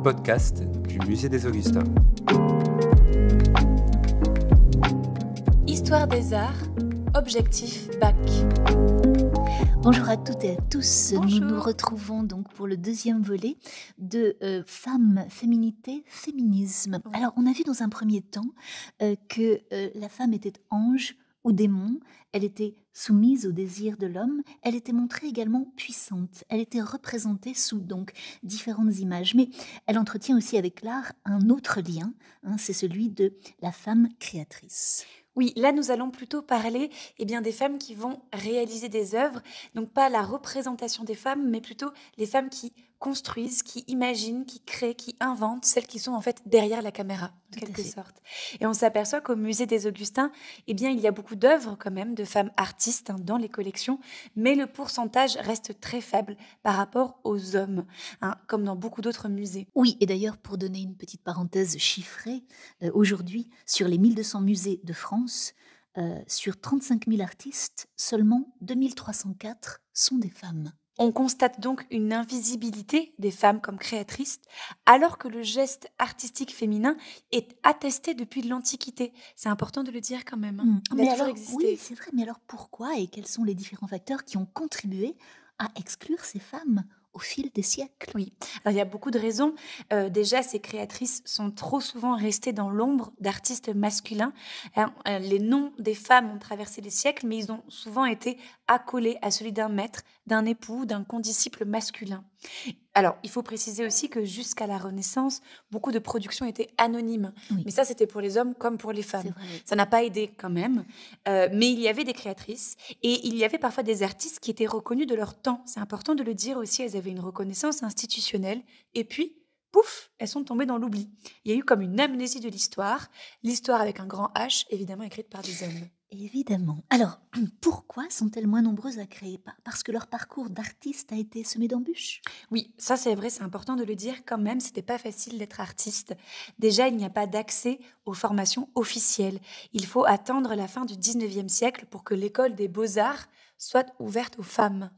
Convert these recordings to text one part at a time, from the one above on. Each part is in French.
podcast du Musée des Augustins. Histoire des arts, objectif bac. Bonjour à toutes et à tous. Bonjour. Nous nous retrouvons donc pour le deuxième volet de Femmes, Féminité, Féminisme. Oui. Alors, on a vu dans un premier temps que la femme était ange ou démon, elle était soumise au désir de l'homme, elle était montrée également puissante, elle était représentée sous donc différentes images, mais elle entretient aussi avec l'art un autre lien, c'est celui de la femme créatrice. Oui, là nous allons plutôt parler des femmes qui vont réaliser des œuvres, donc pas la représentation des femmes, mais plutôt les femmes qui construisent, qui imaginent, qui créent, qui inventent, celles qui sont en fait derrière la caméra, en Tout à quelque fait. sorte. Et on s'aperçoit qu'au musée des Augustins, il y a beaucoup d'œuvres quand même de femmes artistes dans les collections, mais le pourcentage reste très faible par rapport aux hommes, comme dans beaucoup d'autres musées. Oui, et d'ailleurs, pour donner une petite parenthèse chiffrée, aujourd'hui, sur les 1200 musées de France, sur 35 000 artistes, seulement 2304 sont des femmes. On constate donc une invisibilité des femmes comme créatrices, alors que le geste artistique féminin est attesté depuis l'Antiquité. C'est important de le dire quand même. Il a Mais toujours alors, existé. oui, c'est vrai, mais alors pourquoi et quels sont les différents facteurs qui ont contribué à exclure ces femmes au fil des siècles? Oui, alors il y a beaucoup de raisons. Déjà, ces créatrices sont trop souvent restées dans l'ombre d'artistes masculins. Les noms des femmes ont traversé les siècles, mais ils ont souvent été accolés à celui d'un maître, d'un époux, d'un condisciple masculin. Alors, il faut préciser aussi que jusqu'à la Renaissance, beaucoup de productions étaient anonymes. Oui. Mais ça, c'était pour les hommes comme pour les femmes. C'est vrai. Ça n'a pas aidé quand même. Mais il y avait des créatrices et il y avait parfois des artistes qui étaient reconnus de leur temps. C'est important de le dire aussi, elles avaient une reconnaissance institutionnelle. Et puis, pouf, elles sont tombées dans l'oubli. Il y a eu comme une amnésie de l'histoire. L'histoire avec un grand H, évidemment écrite par des hommes. Évidemment. Alors, pourquoi sont-elles moins nombreuses à créer? Parce que leur parcours d'artiste a été semé d'embûches? Oui, ça c'est vrai, c'est important de le dire quand même, c'était pas facile d'être artiste. Déjà, il n'y a pas d'accès aux formations officielles. Il faut attendre la fin du 19e siècle pour que l'école des beaux-arts soit ouverte aux femmes.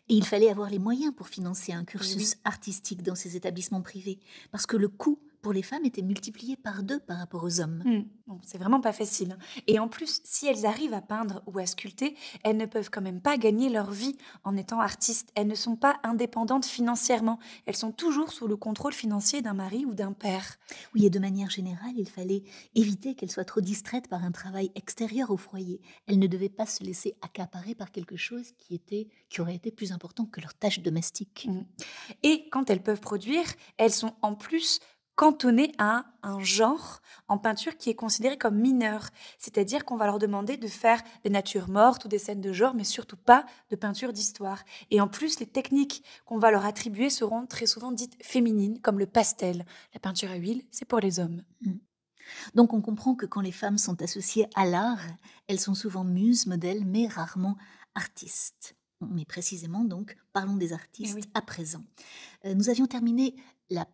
Et il fallait avoir les moyens pour financer un cursus Oui. artistique dans ces établissements privés, parce que le coût pour les femmes était multiplié par 2 par rapport aux hommes. Bon, c'est vraiment pas facile. Et en plus, si elles arrivent à peindre ou à sculpter, elles ne peuvent quand même pas gagner leur vie en étant artistes. Elles ne sont pas indépendantes financièrement. Elles sont toujours sous le contrôle financier d'un mari ou d'un père. Oui, et de manière générale, il fallait éviter qu'elles soient trop distraites par un travail extérieur au foyer. Elles ne devaient pas se laisser accaparer par quelque chose qui aurait été plus important que leurs tâches domestiques. Et quand elles peuvent produire, elles sont en plus cantonnées à un genre en peinture qui est considéré comme mineur. C'est-à-dire qu'on va leur demander de faire des natures mortes ou des scènes de genre, mais surtout pas de peinture d'histoire. Et en plus, les techniques qu'on va leur attribuer seront très souvent dites féminines, comme le pastel. La peinture à huile, c'est pour les hommes. Donc on comprend que quand les femmes sont associées à l'art, elles sont souvent muses, modèles, mais rarement artistes. Mais précisément donc, parlons des artistes Eh oui. à présent. Nous avions terminé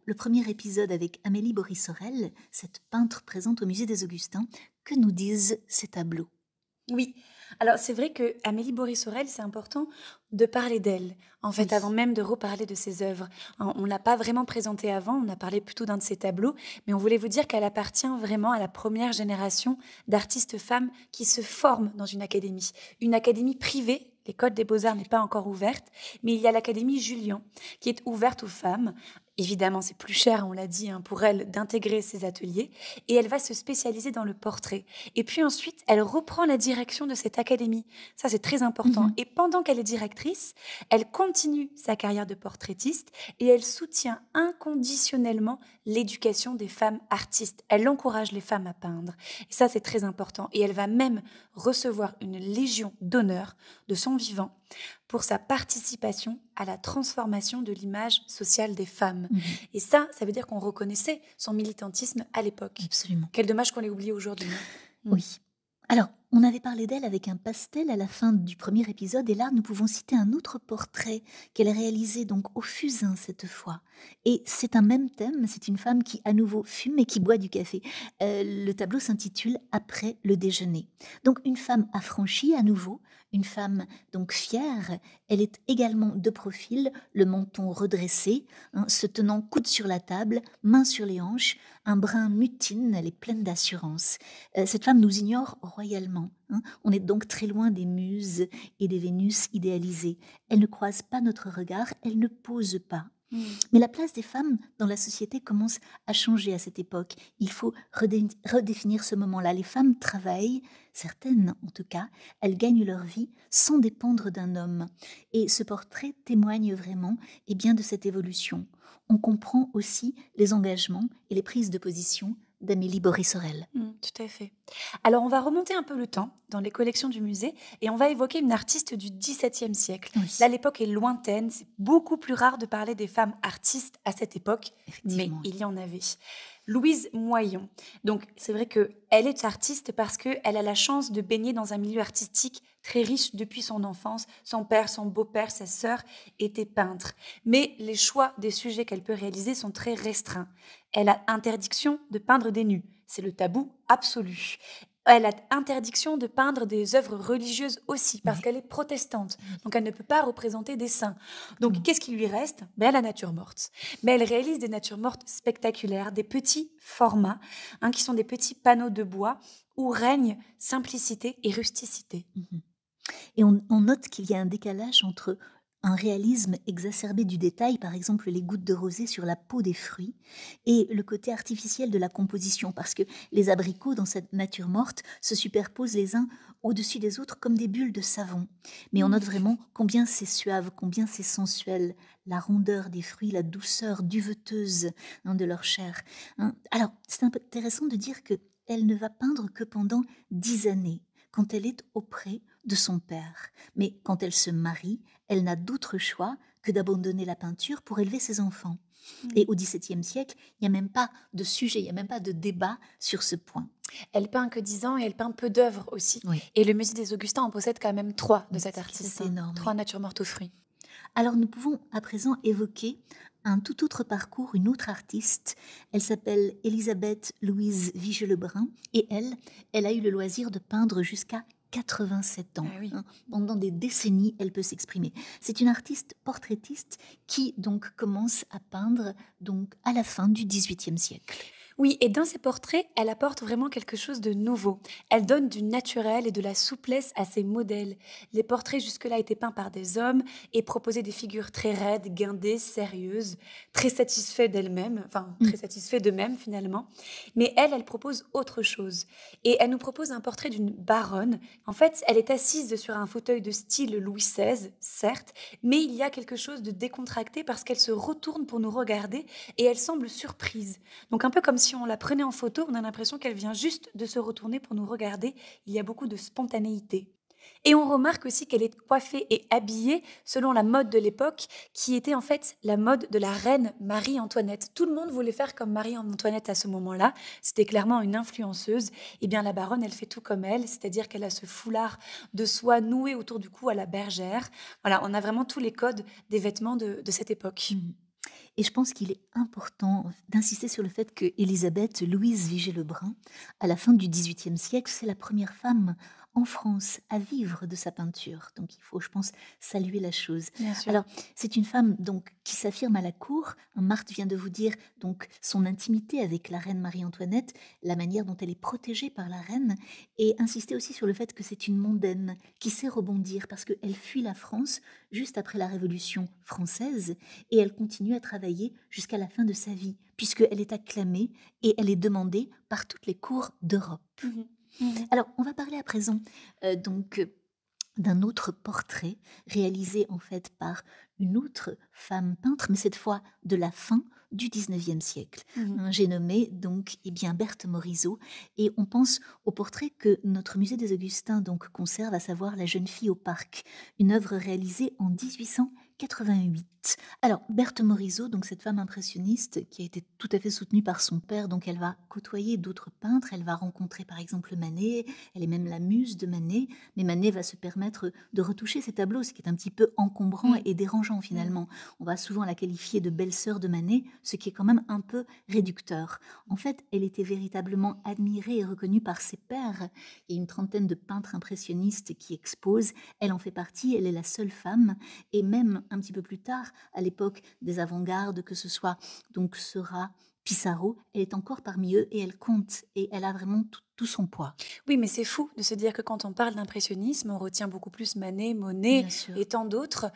le premier épisode avec Amélie Bory-Sorel, cette peintre présente au musée des Augustins. Que nous disent ces tableaux? Oui, alors c'est vrai que Amélie Bory-Sorel, c'est important de parler d'elle, en fait, Oui. avant même de reparler de ses œuvres. On ne l'a pas vraiment présentée avant, on a parlé plutôt d'un de ses tableaux, mais on voulait vous dire qu'elle appartient vraiment à la première génération d'artistes femmes qui se forment dans une académie privée. L'école des beaux-arts n'est pas encore ouverte, mais il y a l'Académie Julian, qui est ouverte aux femmes. Évidemment, c'est plus cher, on l'a dit, pour elle d'intégrer ces ateliers, et elle va se spécialiser dans le portrait. Et puis ensuite, elle reprend la direction de cette académie. Ça, c'est très important. Et pendant qu'elle est directrice, elle continue sa carrière de portraitiste et elle soutient inconditionnellement l'éducation des femmes artistes. Elle encourage les femmes à peindre. Et ça, c'est très important. Et elle va même recevoir une légion d'honneur de son vivant pour sa participation à la transformation de l'image sociale des femmes. Et ça veut dire qu'on reconnaissait son militantisme à l'époque. Absolument. Quel dommage qu'on l'ait oublié aujourd'hui. Oui. Alors, on avait parlé d'elle avec un pastel à la fin du premier épisode, et là, nous pouvons citer un autre portrait qu'elle a réalisé donc au fusain cette fois. Et c'est un même thème, c'est une femme qui à nouveau fume et qui boit du café. Le tableau s'intitule « Après le déjeuner ». Donc une femme affranchie à nouveau, une femme donc fière. Elle est également de profil, le menton redressé, se tenant coude sur la table, main sur les hanches, un brin mutine, elle est pleine d'assurance. Cette femme nous ignore royalement. On est donc très loin des muses et des Vénus idéalisées. Elle ne croise pas notre regard, elle ne pose pas. Mais la place des femmes dans la société commence à changer à cette époque. Il faut redéfinir ce moment-là. Les femmes travaillent, certaines en tout cas, elles gagnent leur vie sans dépendre d'un homme. Et ce portrait témoigne vraiment de cette évolution. On comprend aussi les engagements et les prises de position d'Amélie Boris-Sorel. Tout à fait. Alors, on va remonter un peu le temps dans les collections du musée et on va évoquer une artiste du XVIIe siècle. Oui. Là, l'époque est lointaine, c'est beaucoup plus rare de parler des femmes artistes à cette époque, mais il y en avait. Louise Moyon. Donc, c'est vrai qu'elle est artiste parce qu'elle a la chance de baigner dans un milieu artistique très riche depuis son enfance. Son père, son beau-père, sa sœur étaient peintres. Mais les choix des sujets qu'elle peut réaliser sont très restreints. Elle a interdiction de peindre des nus. C'est le tabou absolu. Elle a interdiction de peindre des œuvres religieuses aussi, parce qu'elle est protestante. Donc, elle ne peut pas représenter des saints. Donc, qu'est-ce qui lui reste ? La nature morte. Mais elle réalise des natures mortes spectaculaires, des petits formats, qui sont des petits panneaux de bois où règne simplicité et rusticité. Et on note qu'il y a un décalage entre un réalisme exacerbé du détail, par exemple les gouttes de rosée sur la peau des fruits, et le côté artificiel de la composition, parce que les abricots dans cette nature morte se superposent les uns au-dessus des autres comme des bulles de savon. Mais on note vraiment combien c'est suave, combien c'est sensuel, la rondeur des fruits, la douceur duveteuse de leur chair. Alors, c'est intéressant de dire qu'elle ne va peindre que pendant 10 années, quand elle est auprès de son père. Mais quand elle se marie, elle n'a d'autre choix que d'abandonner la peinture pour élever ses enfants. Et au XVIIe siècle, il n'y a même pas de sujet, il n'y a même pas de débat sur ce point. Elle peint que 10 ans et elle peint peu d'œuvres aussi. Oui. Et le musée des Augustins en possède quand même 3 de cette artiste. C'est énorme. 3 natures mortes aux fruits. Alors nous pouvons à présent évoquer un tout autre parcours, une autre artiste. Elle s'appelle Élisabeth Louise Vigée-Lebrun et elle a eu le loisir de peindre jusqu'à 87 ans. Ah oui. Pendant des décennies, elle peut s'exprimer. C'est une artiste portraitiste qui donc commence à peindre donc à la fin du XVIIIe siècle. Oui, et dans ses portraits, elle apporte vraiment quelque chose de nouveau. Elle donne du naturel et de la souplesse à ses modèles. Les portraits jusque-là étaient peints par des hommes et proposaient des figures très raides, guindées, sérieuses, très satisfaits d'elles-mêmes, très satisfaits d'eux-mêmes finalement. Mais elle propose autre chose. Et elle nous propose un portrait d'une baronne. En fait, elle est assise sur un fauteuil de style Louis XVI, certes, mais il y a quelque chose de décontracté parce qu'elle se retourne pour nous regarder et elle semble surprise. Donc un peu comme si on la prenait en photo, on a l'impression qu'elle vient juste de se retourner pour nous regarder. Il y a beaucoup de spontanéité. Et on remarque aussi qu'elle est coiffée et habillée selon la mode de l'époque, qui était en fait la mode de la reine Marie-Antoinette. Tout le monde voulait faire comme Marie-Antoinette à ce moment-là. C'était clairement une influenceuse. Et bien la baronne, elle fait tout comme elle, c'est-à-dire qu'elle a ce foulard de soie noué autour du cou à la bergère. Voilà, on a vraiment tous les codes des vêtements de cette époque. Et je pense qu'il est important d'insister sur le fait que Élisabeth Louise Vigée-Lebrun, à la fin du XVIIIe siècle, c'est la première femme en France à vivre de sa peinture. Donc il faut, je pense, saluer la chose. Bien sûr. Alors, c'est une femme donc qui s'affirme à la cour. Marthe vient de vous dire donc son intimité avec la reine Marie-Antoinette, la manière dont elle est protégée par la reine, et insister aussi sur le fait que c'est une mondaine qui sait rebondir parce qu'elle fuit la France juste après la Révolution française et elle continue à travailler jusqu'à la fin de sa vie, puisqu'elle est acclamée et elle est demandée par toutes les cours d'Europe. Alors, on va parler à présent d'un autre portrait réalisé en fait par une autre femme peintre, mais cette fois de la fin du XIXe siècle. J'ai nommé donc Berthe Morisot, et on pense au portrait que notre musée des Augustins donc conserve, à savoir La jeune fille au parc, une œuvre réalisée en 1889. 88. Alors, Berthe Morisot, donc cette femme impressionniste qui a été tout à fait soutenue par son père, donc elle va côtoyer d'autres peintres, elle va rencontrer par exemple Manet, elle est même la muse de Manet, mais Manet va se permettre de retoucher ses tableaux, ce qui est un petit peu encombrant et dérangeant finalement. On va souvent la qualifier de belle-sœur de Manet, ce qui est quand même un peu réducteur. En fait, elle était véritablement admirée et reconnue par ses pairs. Il y a une trentaine de peintres impressionnistes qui exposent, elle en fait partie, elle est la seule femme, et même un petit peu plus tard, à l'époque des avant-gardes, que ce soit donc Seurat, Pissarro, elle est encore parmi eux et elle compte et elle a vraiment tout son poids. Oui, mais c'est fou de se dire que quand on parle d'impressionnisme, on retient beaucoup plus Manet, Monet et tant d'autres.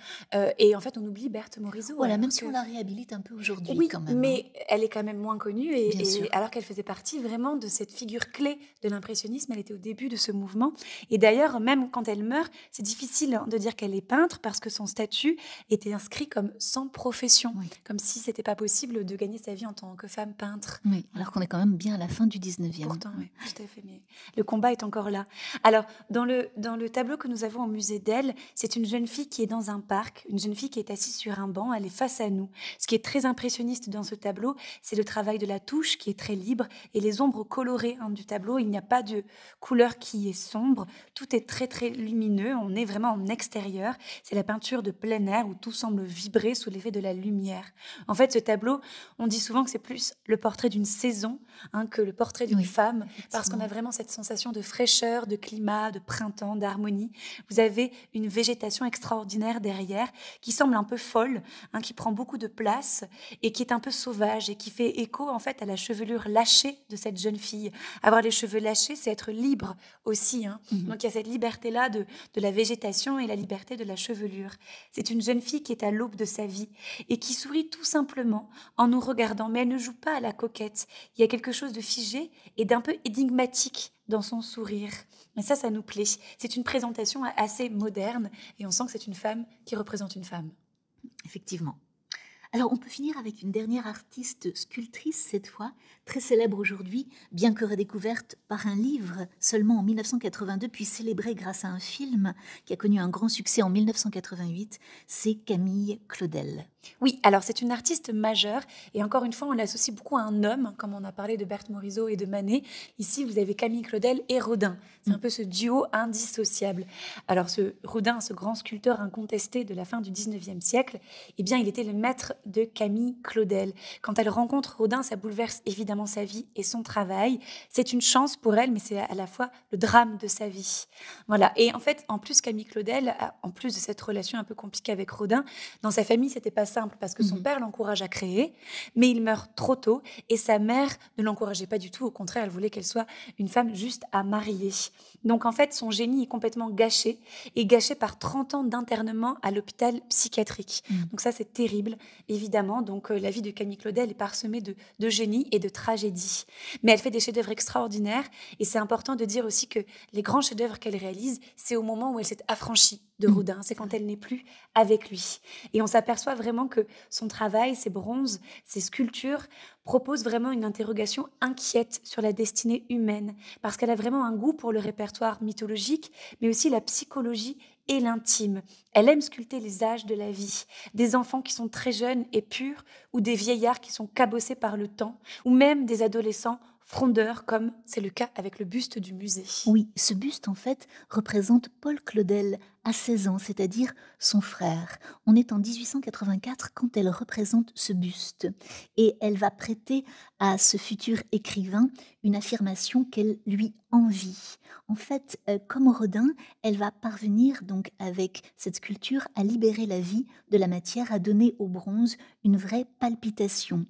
Et en fait, on oublie Berthe Morisot. Voilà, même si on la réhabilite un peu aujourd'hui oui, quand même. Mais elle est quand même moins connue. Bien sûr. Alors qu'elle faisait partie vraiment de cette figure clé de l'impressionnisme, elle était au début de ce mouvement. Et d'ailleurs, même quand elle meurt, c'est difficile de dire qu'elle est peintre parce que son statut était inscrit comme sans profession. Oui. Comme si c'était pas possible de gagner sa vie en tant que femme peintre. Oui, alors qu'on est quand même bien à la fin du 19e. Pourtant, oui, tout à fait. Mais le combat est encore là. Alors, dans le tableau que nous avons au musée d'Elle, c'est une jeune fille qui est dans un parc, une jeune fille qui est assise sur un banc, elle est face à nous. Ce qui est très impressionniste dans ce tableau, c'est le travail de la touche qui est très libre et les ombres colorées du tableau. Il n'y a pas de couleur qui est sombre, tout est très très lumineux, on est vraiment en extérieur. C'est la peinture de plein air où tout semble vibrer sous l'effet de la lumière. En fait, ce tableau, on dit souvent que c'est plus le portrait d'une saison que le portrait d'une femme, parce qu'on a vraiment cette sensation de fraîcheur, de climat, de printemps, d'harmonie. Vous avez une végétation extraordinaire derrière, qui semble un peu folle, qui prend beaucoup de place et qui est un peu sauvage et qui fait écho en fait à la chevelure lâchée de cette jeune fille. Avoir les cheveux lâchés, c'est être libre aussi. Donc il y a cette liberté-là de la végétation et la liberté de la chevelure. C'est une jeune fille qui est à l'aube de sa vie et qui sourit tout simplement en nous regardant, mais elle ne joue pas à la coquette. Il y a quelque chose de figé et d'un peu énigmatique dans son sourire. Mais ça nous plaît. C'est une présentation assez moderne et on sent que c'est une femme qui représente une femme. Effectivement. Alors, on peut finir avec une dernière artiste sculptrice, cette fois, très célèbre aujourd'hui, bien que redécouverte par un livre seulement en 1982, puis célébrée grâce à un film qui a connu un grand succès en 1988, c'est Camille Claudel. Oui, alors c'est une artiste majeure et encore une fois, on l'associe beaucoup à un homme, comme on a parlé de Berthe Morisot et de Manet. Ici, vous avez Camille Claudel et Rodin. C'est un peu ce duo indissociable. Alors, Rodin, ce grand sculpteur incontesté de la fin du 19e siècle, eh bien, il était le maître de Camille Claudel. Quand elle rencontre Rodin, ça bouleverse évidemment sa vie et son travail. C'est une chance pour elle, mais c'est à la fois le drame de sa vie. Voilà. Et en fait, en plus, Camille Claudel, en plus de cette relation un peu compliquée avec Rodin, dans sa famille, c'était pas simple parce que son père l'encourage à créer, mais il meurt trop tôt et sa mère ne l'encourageait pas du tout. Au contraire, elle voulait qu'elle soit une femme juste à marier. Donc en fait, son génie est complètement gâché et gâché par 30 ans d'internement à l'hôpital psychiatrique. Donc ça, c'est terrible, évidemment. Donc la vie de Camille Claudel est parsemée de génie et de tragédie. Mais elle fait des chefs-d'œuvre extraordinaires et c'est important de dire aussi que les grands chefs-d'œuvre qu'elle réalise, c'est au moment où elle s'est affranchie de Rodin, c'est quand elle n'est plus avec lui. Et on s'aperçoit vraiment que son travail, ses bronzes, ses sculptures proposent vraiment une interrogation inquiète sur la destinée humaine, parce qu'elle a vraiment un goût pour le répertoire mythologique, mais aussi la psychologie et l'intime. Elle aime sculpter les âges de la vie, des enfants qui sont très jeunes et purs, ou des vieillards qui sont cabossés par le temps, ou même des adolescents frondeur, comme c'est le cas avec le buste du musée. Oui, ce buste, en fait, représente Paul Claudel à 16 ans, c'est-à-dire son frère. On est en 1884 quand elle représente ce buste. Et elle va prêter à ce futur écrivain une affirmation qu'elle lui envie. En fait, comme Rodin, elle va parvenir donc avec cette sculpture à libérer la vie de la matière, à donner au bronze une vraie palpitation.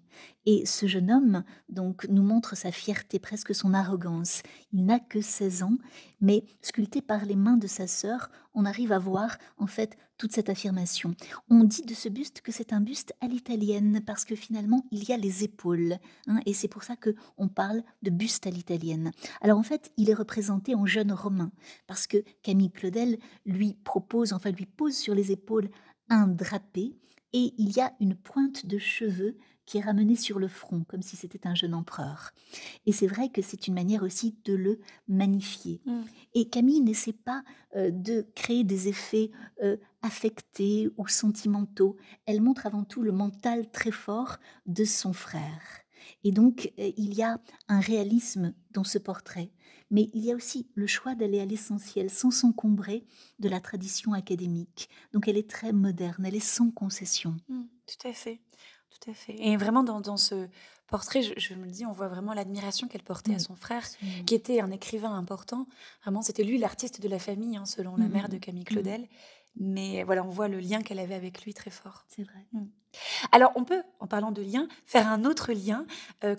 Et ce jeune homme donc nous montre sa fierté, presque son arrogance. Il n'a que 16 ans, mais sculpté par les mains de sa sœur, on arrive à voir en fait toute cette affirmation. On dit de ce buste que c'est un buste à l'italienne parce que finalement il y a les épaules, et c'est pour ça qu'on parle de buste à l'italienne. Alors en fait, il est représenté en jeune romain parce que Camille Claudel lui pose sur les épaules un drapé et il y a une pointe de cheveux qui est ramenée sur le front, comme si c'était un jeune empereur. Et c'est vrai que c'est une manière aussi de le magnifier. Et Camille n'essaie pas de créer des effets affectés ou sentimentaux. Elle montre avant tout le mental très fort de son frère. Et donc, il y a un réalisme dans ce portrait. Mais il y a aussi le choix d'aller à l'essentiel sans s'encombrer de la tradition académique. Donc, elle est très moderne, elle est sans concession. Tout à fait, tout à fait. Et vraiment, dans ce portrait, je me dis, on voit vraiment l'admiration qu'elle portait à Oui, son frère, absolument. qui était un écrivain important. Vraiment, c'était lui l'artiste de la famille, hein, selon la mère de Camille Claudel. Mais voilà, on voit le lien qu'elle avait avec lui très fort. C'est vrai. Alors, on peut, en parlant de lien, faire un autre lien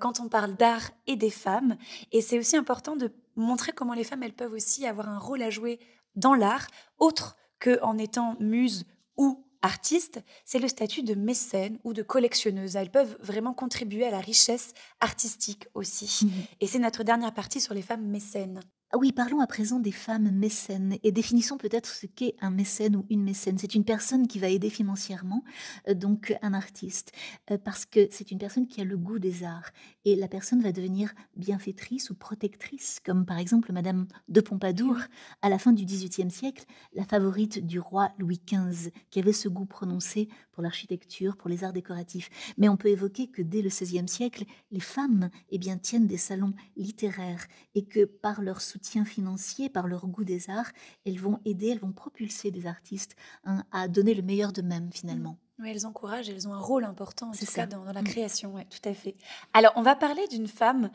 quand on parle d'art et des femmes. Et c'est aussi important de montrer comment les femmes, elles peuvent aussi avoir un rôle à jouer dans l'art, autre qu'en étant muse ou artiste. C'est le statut de mécène ou de collectionneuse. Elles peuvent vraiment contribuer à la richesse artistique aussi. Et c'est notre dernière partie sur les femmes mécènes. Ah oui, parlons à présent des femmes mécènes et définissons peut-être ce qu'est un mécène ou une mécène. C'est une personne qui va aider financièrement donc un artiste parce que c'est une personne qui a le goût des arts et la personne va devenir bienfaitrice ou protectrice, comme par exemple Madame de Pompadour à la fin du XVIIIe siècle, la favorite du roi Louis XV, qui avait ce goût prononcé pour l'architecture, pour les arts décoratifs. Mais on peut évoquer que dès le XVIe siècle, les femmes tiennent des salons littéraires et que par leur soutien financier, par leur goût des arts, elles vont aider, elles vont propulser des artistes à donner le meilleur d'eux-mêmes finalement. Oui, elles encouragent, elles ont un rôle important en C'est tout ça. cas dans la création, ouais, tout à fait. Alors, on va parler d'une femme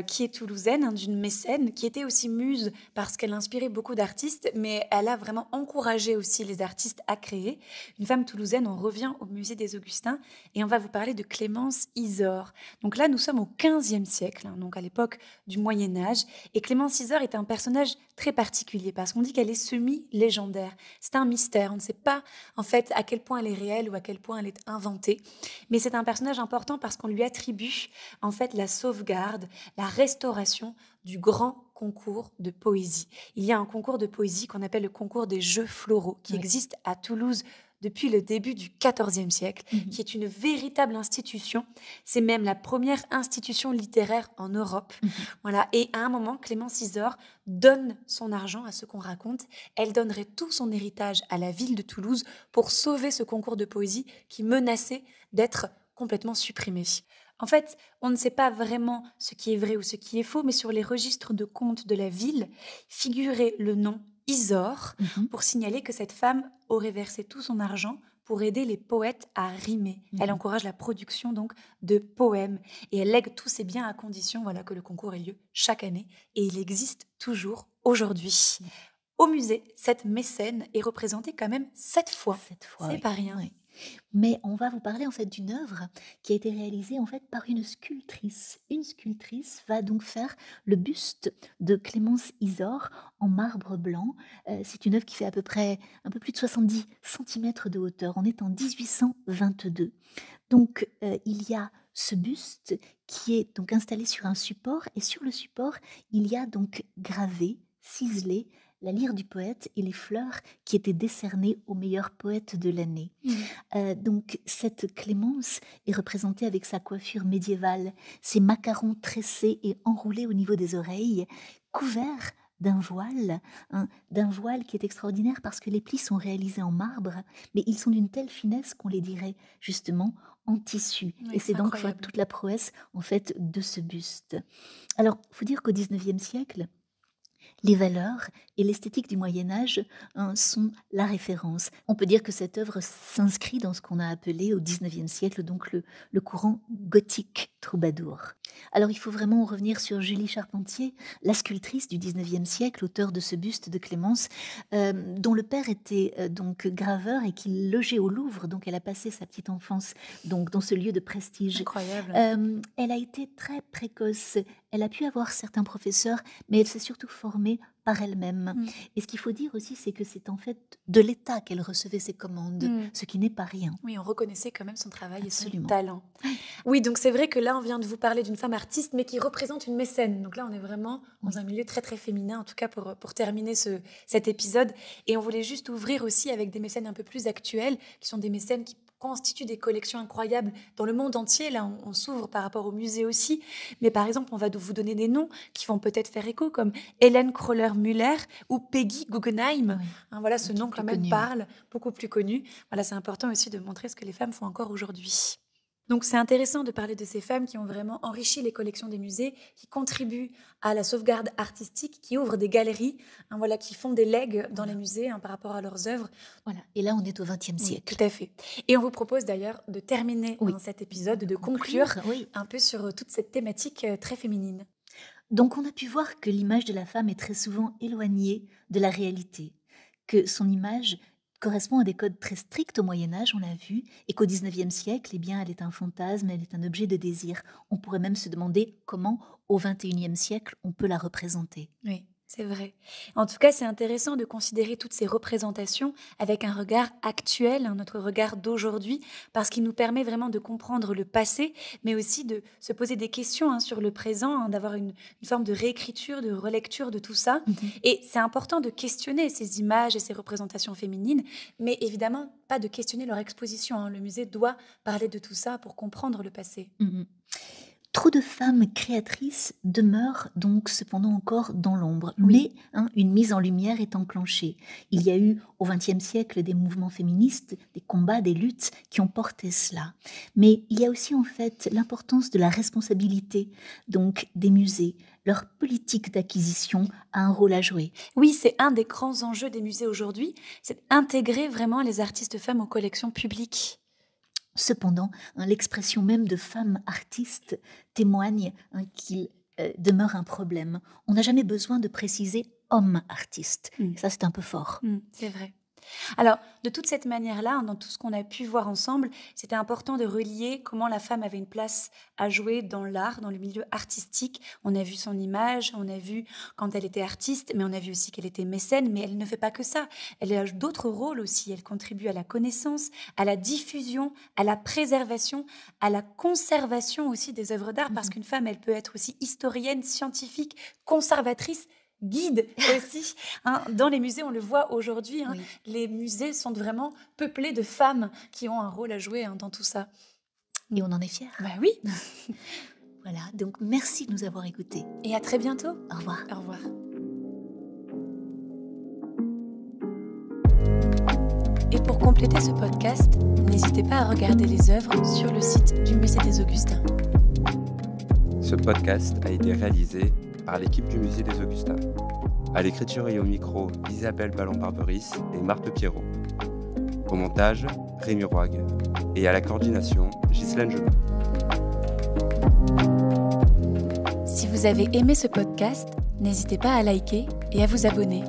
qui est toulousaine, hein, d'une mécène, qui était aussi muse parce qu'elle inspirait beaucoup d'artistes, mais elle a vraiment encouragé aussi les artistes à créer. Une femme toulousaine, on revient au musée des Augustins et on va vous parler de Clémence Isor. Donc là, nous sommes au XVe siècle, hein, donc à l'époque du Moyen-Âge. Et Clémence Isor est un personnage très particulier parce qu'on dit qu'elle est semi-légendaire. C'est un mystère, on ne sait pas en fait à quel point elle est réelle ou à quel point elle est inventée. Mais c'est un personnage important parce qu'on lui attribue en fait la sauvegarde, la restauration du grand concours de poésie. Il y a un concours de poésie qu'on appelle le concours des Jeux floraux qui existe à Toulouse depuis le début du XIVe siècle, qui est une véritable institution. C'est même la première institution littéraire en Europe. Voilà. Et à un moment, Clémence Isor donne son argent à ce qu'on raconte. Elle donnerait tout son héritage à la ville de Toulouse pour sauver ce concours de poésie qui menaçait d'être complètement supprimé. En fait, on ne sait pas vraiment ce qui est vrai ou ce qui est faux, mais sur les registres de comptes de la ville figurait le nom Isor pour signaler que cette femme aurait versé tout son argent pour aider les poètes à rimer. Elle encourage la production donc de poèmes et elle lègue tous ses biens à condition que le concours ait lieu chaque année et il existe toujours aujourd'hui. Au musée, cette mécène est représentée quand même 7 fois. 7 fois, c'est pas rien. Oui. Mais on va vous parler en fait d'une œuvre qui a été réalisée en fait par une sculptrice. Une sculptrice va donc faire le buste de Clémence Isor en marbre blanc. C'est une œuvre qui fait à peu près un peu plus de 70 cm de hauteur. On est en 1822. Donc il y a ce buste qui est donc installé sur un support et sur le support il y a donc gravé, ciselé la lyre du poète et les fleurs qui étaient décernées au meilleur poète de l'année. Donc cette Clémence est représentée avec sa coiffure médiévale, ses macarons tressés et enroulés au niveau des oreilles, couverts d'un voile qui est extraordinaire parce que les plis sont réalisés en marbre, mais ils sont d'une telle finesse qu'on les dirait justement en tissu. Oui, et c'est donc incroyable. toute la prouesse en fait de ce buste. Alors, il faut dire qu'au XIXe siècle, les valeurs et l'esthétique du Moyen-Âge sont la référence. On peut dire que cette œuvre s'inscrit dans ce qu'on a appelé au XIXe siècle donc le courant gothique troubadour. Alors il faut vraiment revenir sur Julie Charpentier, la sculptrice du XIXe siècle, auteure de ce buste de Clémence, dont le père était donc graveur et qui logeait au Louvre. Donc elle a passé sa petite enfance donc dans ce lieu de prestige. Incroyable. Elle a été très précoce. Elle a pu avoir certains professeurs, mais elle s'est surtout formée par elle-même. Et ce qu'il faut dire aussi, c'est que c'est en fait de l'État qu'elle recevait ses commandes, ce qui n'est pas rien. Oui, on reconnaissait quand même son travail Absolument. et son talent. Oui, donc c'est vrai que là, on vient de vous parler d'une femme artiste, mais qui représente une mécène. Donc là, on est vraiment dans un milieu très, très féminin, en tout cas pour terminer cet épisode. Et on voulait juste ouvrir aussi avec des mécènes un peu plus actuelles, qui sont des mécènes qui constituent des collections incroyables dans le monde entier. Là, on s'ouvre par rapport au musée aussi. Mais par exemple, on va vous donner des noms qui vont peut-être faire écho, comme Hélène Kroller-Müller ou Peggy Guggenheim. Oui. Voilà, ce nom quand même connu. parle, beaucoup plus connu. Voilà, c'est important aussi de montrer ce que les femmes font encore aujourd'hui. Donc c'est intéressant de parler de ces femmes qui ont vraiment enrichi les collections des musées, qui contribuent à la sauvegarde artistique, qui ouvrent des galeries, voilà, qui font des legs dans les musées par rapport à leurs œuvres. Voilà. Et là, on est au XXe siècle. Tout à fait. Et on vous propose d'ailleurs de terminer cet épisode, de conclure un peu sur toute cette thématique très féminine. Donc on a pu voir que l'image de la femme est très souvent éloignée de la réalité, que son image correspond à des codes très stricts au Moyen-Âge, on l'a vu, et qu'au XIXe siècle, eh bien, elle est un fantasme, elle est un objet de désir. On pourrait même se demander comment, au XXIe siècle, on peut la représenter. Oui, c'est vrai. En tout cas, c'est intéressant de considérer toutes ces représentations avec un regard actuel, notre regard d'aujourd'hui, parce qu'il nous permet vraiment de comprendre le passé, mais aussi de se poser des questions sur le présent, d'avoir une forme de réécriture, de relecture de tout ça. Et c'est important de questionner ces images et ces représentations féminines, mais évidemment pas de questionner leur exposition. Le musée doit parler de tout ça pour comprendre le passé. Trop de femmes créatrices demeurent donc cependant encore dans l'ombre, mais une mise en lumière est enclenchée. Il y a eu au XXe siècle des mouvements féministes, des combats, des luttes qui ont porté cela. Mais il y a aussi en fait l'importance de la responsabilité donc des musées. Leur politique d'acquisition a un rôle à jouer. Oui, c'est un des grands enjeux des musées aujourd'hui, c'est d'intégrer vraiment les artistes femmes aux collections publiques. Cependant, l'expression même de femme artiste témoigne qu'il demeure un problème. On n'a jamais besoin de préciser homme artiste. Ça, c'est un peu fort. C'est vrai. Alors, de toute cette manière-là, dans tout ce qu'on a pu voir ensemble, c'était important de relier comment la femme avait une place à jouer dans l'art, dans le milieu artistique. On a vu son image, on a vu quand elle était artiste, mais on a vu aussi qu'elle était mécène, mais elle ne fait pas que ça. Elle a d'autres rôles aussi. Elle contribue à la connaissance, à la diffusion, à la préservation, à la conservation aussi des œuvres d'art, parce qu'une femme, elle peut être aussi historienne, scientifique, conservatrice, guide aussi. Dans les musées, on le voit aujourd'hui, les musées sont vraiment peuplés de femmes qui ont un rôle à jouer dans tout ça. Et on en est fiers. Oui. Voilà, donc merci de nous avoir écoutés. Et à très bientôt. Au revoir. Au revoir. Et pour compléter ce podcast, n'hésitez pas à regarder les œuvres sur le site du Musée des Augustins. Ce podcast a été réalisé par l'équipe du Musée des Augustins. À l'écriture et au micro, Isabelle Ballon-Barberis et Marthe Pierrot. Au montage, Rémi Roig. Et à la coordination, Ghislaine Gelot. Si vous avez aimé ce podcast, n'hésitez pas à liker et à vous abonner.